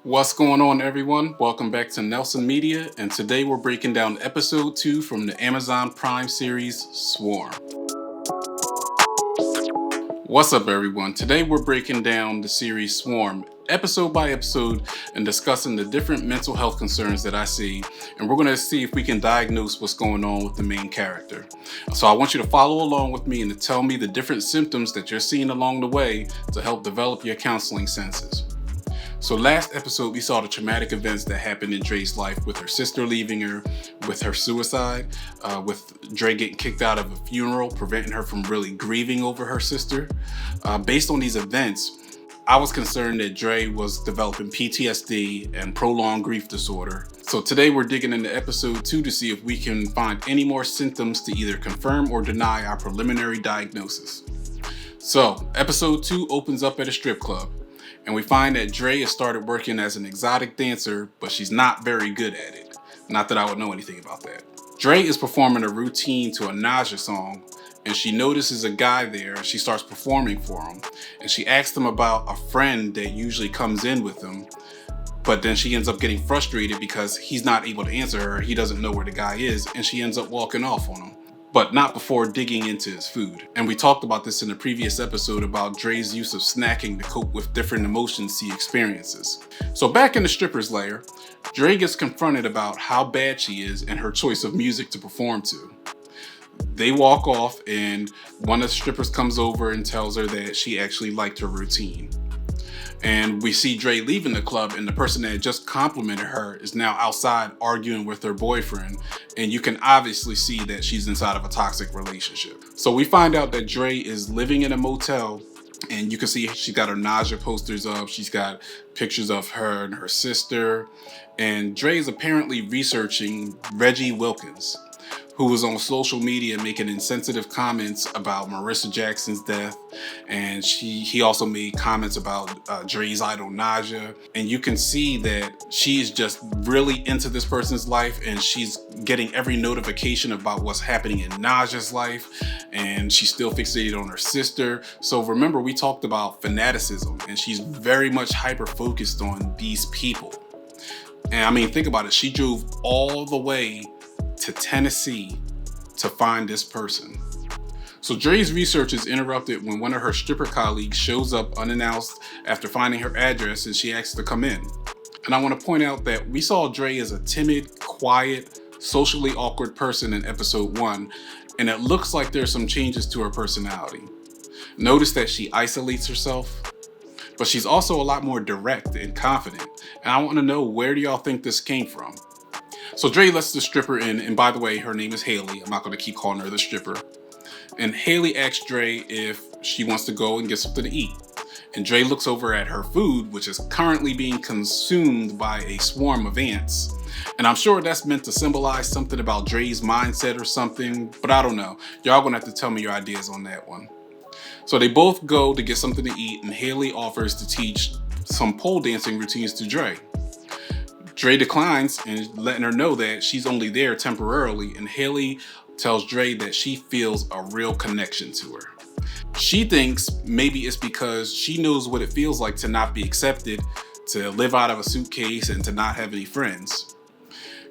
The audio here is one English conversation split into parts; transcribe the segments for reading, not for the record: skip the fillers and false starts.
What's going on, everyone? Welcome back to Nelson Media, and today we're breaking down episode 2 from the Amazon Prime series Swarm. What's up, everyone? Today we're breaking down the series Swarm episode by episode and discussing the different mental health concerns that I see, and we're going to see if we can diagnose what's going on with the main character. So I want you to follow along with me and to tell me the different symptoms that you're seeing along the way to help develop your counseling senses. So last episode, we saw the traumatic events that happened in Dre's life with her sister leaving her, with her suicide, with Dre getting kicked out of a funeral, preventing her from really grieving over her sister. Based on these events, I was concerned that Dre was developing PTSD and prolonged grief disorder. So today we're digging into episode 2 to see if we can find any more symptoms to either confirm or deny our preliminary diagnosis. So episode 2 opens up at a strip club. And we find that Dre has started working as an exotic dancer, but she's not very good at it. Not that I would know anything about that. Dre is performing a routine to a Naja song, and she notices a guy there, and she starts performing for him. And she asks him about a friend that usually comes in with him, but then she ends up getting frustrated because he's not able to answer her, he doesn't know where the guy is, and she ends up walking off on him. But not before digging into his food. And we talked about this in a previous episode about Dre's use of snacking to cope with different emotions he experiences. So back in the stripper's lair, Dre gets confronted about how bad she is and her choice of music to perform to. They walk off and one of the strippers comes over and tells her that she actually liked her routine. And we see Dre leaving the club, and the person that had just complimented her is now outside arguing with her boyfriend. And you can obviously see that she's inside of a toxic relationship. So we find out that Dre is living in a motel, and you can see she's got her Naja posters up. She's got pictures of her and her sister. And Dre is apparently researching Reggie Wilkins, who was on social media making insensitive comments about Marissa Jackson's death. And he also made comments about Dre's idol Naja. And you can see that she's just really into this person's life, and she's getting every notification about what's happening in Naja's life. And she's still fixated on her sister. So remember, we talked about fanaticism, and she's very much hyper-focused on these people. And I mean, think about it. She drove all the way to Tennessee to find this person. So Dre's research is interrupted when one of her stripper colleagues shows up unannounced after finding her address, and she asks to come in. And I want to point out that we saw Dre as a timid, quiet, socially awkward person in episode 1, and it looks like there's some changes to her personality. Notice that she isolates herself, but she's also a lot more direct and confident. And I want to know, where do y'all think this came from? So Dre lets the stripper in, and by the way, her name is Haley. I'm not going to keep calling her the stripper. And Haley asks Dre if she wants to go and get something to eat. And Dre looks over at her food, which is currently being consumed by a swarm of ants. And I'm sure that's meant to symbolize something about Dre's mindset or something, but I don't know. Y'all gonna have to tell me your ideas on that one. So they both go to get something to eat, and Haley offers to teach some pole dancing routines to Dre. Dre declines, and letting her know that she's only there temporarily, and Haley tells Dre that she feels a real connection to her. She thinks maybe it's because she knows what it feels like to not be accepted, to live out of a suitcase, and to not have any friends.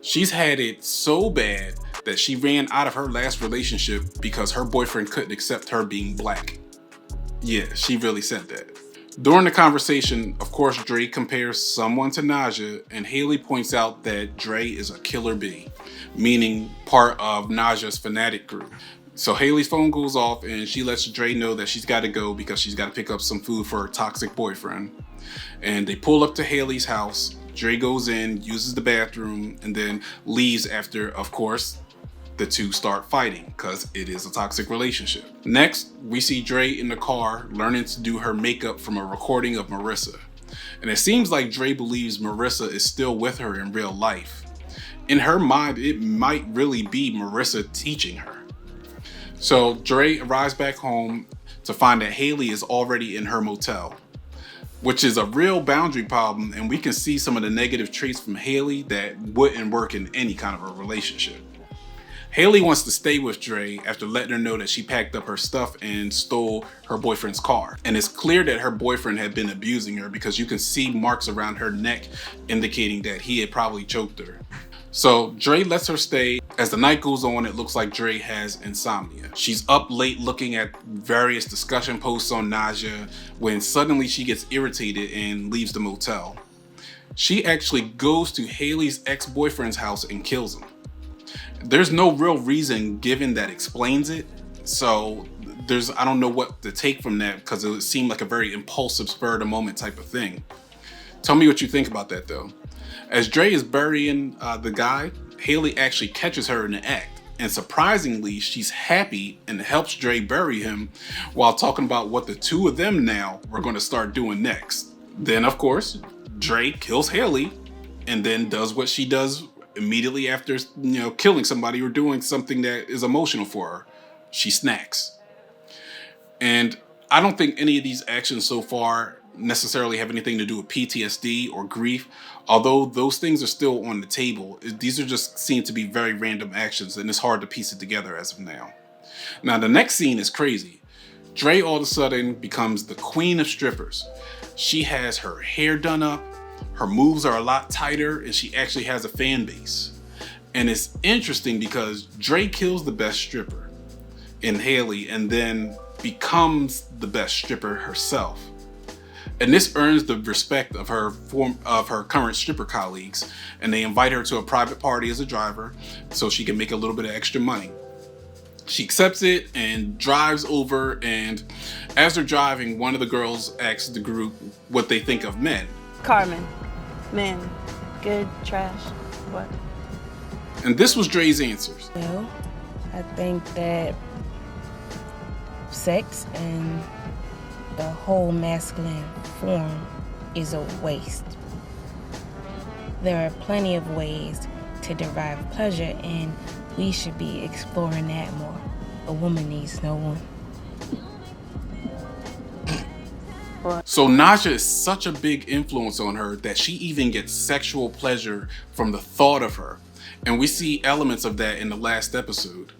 She's had it so bad that she ran out of her last relationship because her boyfriend couldn't accept her being black. Yeah, she really said that. During the conversation, of course, Dre compares someone to Naja, and Haley points out that Dre is a killer bee, meaning part of Naja's fanatic group. So Haley's phone goes off, and she lets Dre know that she's got to go because she's got to pick up some food for her toxic boyfriend. And they pull up to Haley's house. Dre goes in, uses the bathroom, and then leaves after, of course, the two start fighting because it is a toxic relationship. Next, we see Dre in the car learning to do her makeup from a recording of Marissa. And it seems like Dre believes Marissa is still with her in real life. In her mind, it might really be Marissa teaching her. So Dre arrives back home to find that Haley is already in her motel, which is a real boundary problem, and we can see some of the negative traits from Haley that wouldn't work in any kind of a relationship. Haley wants to stay with Dre after letting her know that she packed up her stuff and stole her boyfriend's car. And it's clear that her boyfriend had been abusing her because you can see marks around her neck indicating that he had probably choked her. So Dre lets her stay. As the night goes on, it looks like Dre has insomnia. She's up late looking at various discussion posts on nausea when suddenly she gets irritated and leaves the motel. She actually goes to Haley's ex-boyfriend's house and kills him. There's no real reason given that explains it, so I don't know what to take from that because it seemed like a very impulsive, spur of the moment type of thing. Tell me what you think about that though. As Dre is burying the guy, Haley actually catches her in the act, and surprisingly, she's happy and helps Dre bury him while talking about what the two of them now were going to start doing next. Then, of course, Dre kills Haley and then does what she does immediately after, killing somebody or doing something that is emotional for her. She snacks. And I don't think any of these actions so far necessarily have anything to do with PTSD or grief, although those things are still on the table. These are just seem to be very random actions, and it's hard to piece it together as of now. Now, the next scene is crazy. Dre all of a sudden becomes the queen of strippers. She has her hair done up, her moves are a lot tighter, and she actually has a fan base. And it's interesting because Dre kills the best stripper in Haley and then becomes the best stripper herself. And this earns the respect of her current stripper colleagues, and they invite her to a private party as a driver so she can make a little bit of extra money. She accepts it and drives over, and as they're driving, one of the girls asks the group what they think of men. Carmen. Men. Good, trash, what? And this was Dre's answers. Well, I think that sex and the whole masculine form is a waste. There are plenty of ways to derive pleasure, and we should be exploring that more. A woman needs no one. So nausea is such a big influence on her that she even gets sexual pleasure from the thought of her. And we see elements of that in the last episode.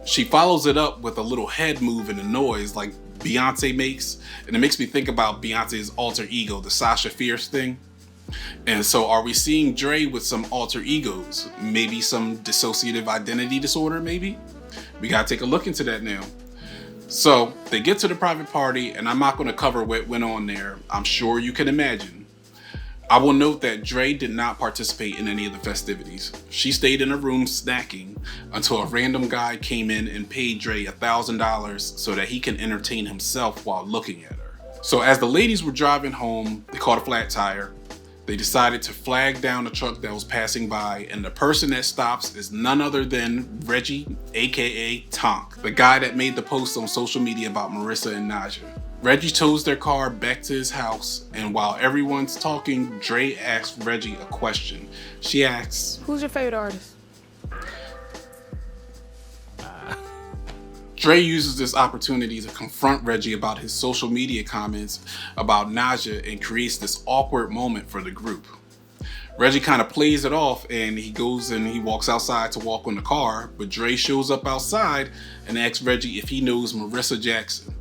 She follows it up with a little head move and a noise like Beyonce makes, and it makes me think about Beyonce's alter ego, the Sasha Fierce thing. And so are we seeing Dre with some alter egos? Maybe some dissociative identity disorder, maybe? We gotta take a look into that now. So they get to the private party, and I'm not gonna cover what went on there. I'm sure you can imagine. I will note that Dre did not participate in any of the festivities. She stayed in her room snacking until a random guy came in and paid Dre $1,000 so that he can entertain himself while looking at her. So as the ladies were driving home, they caught a flat tire. They decided to flag down a truck that was passing by, and the person that stops is none other than Reggie, aka Tonk, the guy that made the post on social media about Marissa and Naja. Reggie tows their car back to his house, and while everyone's talking, Dre asks Reggie a question. She asks, Who's your favorite artist? Dre uses this opportunity to confront Reggie about his social media comments about Naja and creates this awkward moment for the group. Reggie kind of plays it off, and he goes and he walks outside to walk on the car, but Dre shows up outside and asks Reggie if he knows Marissa Jackson.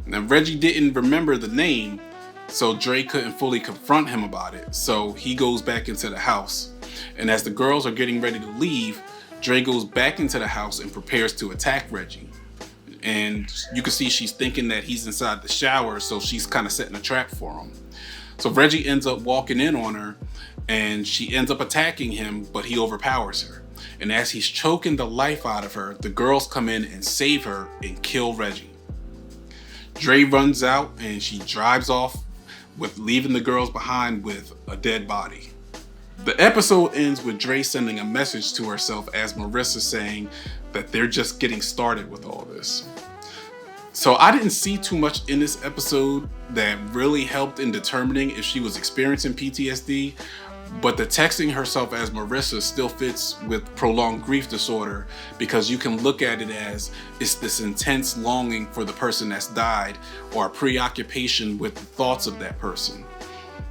Now Reggie didn't remember the name, so Dre couldn't fully confront him about it, so he goes back into the house. And as the girls are getting ready to leave, Dre goes back into the house and prepares to attack Reggie. And you can see she's thinking that he's inside the shower, so she's kind of setting a trap for him. So Reggie ends up walking in on her, and she ends up attacking him, but he overpowers her. And as he's choking the life out of her, the girls come in and save her and kill Reggie. Dre runs out and she drives off, with leaving the girls behind with a dead body. The episode ends with Dre sending a message to herself as Marissa saying that they're just getting started with all this. So I didn't see too much in this episode that really helped in determining if she was experiencing PTSD, but the texting herself as Marissa still fits with prolonged grief disorder, because you can look at it as it's this intense longing for the person that's died or a preoccupation with the thoughts of that person.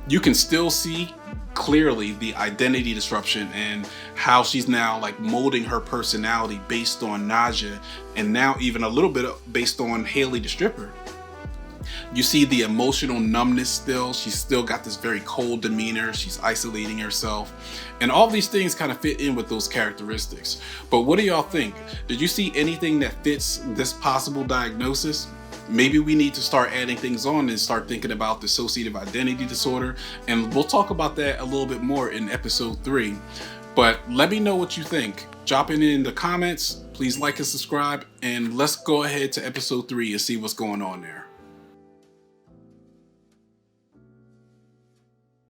You can still see clearly the identity disruption and how she's now like molding her personality based on Naja, and now even a little bit based on Haley the stripper. You see the emotional numbness still. She's still got this very cold demeanor. She's isolating herself. And all these things kind of fit in with those characteristics. But what do y'all think? Did you see anything that fits this possible diagnosis? Maybe we need to start adding things on and start thinking about dissociative identity disorder. And we'll talk about that a little bit more in episode 3. But let me know what you think. Drop it in the comments. Please like and subscribe. And let's go ahead to episode 3 and see what's going on there.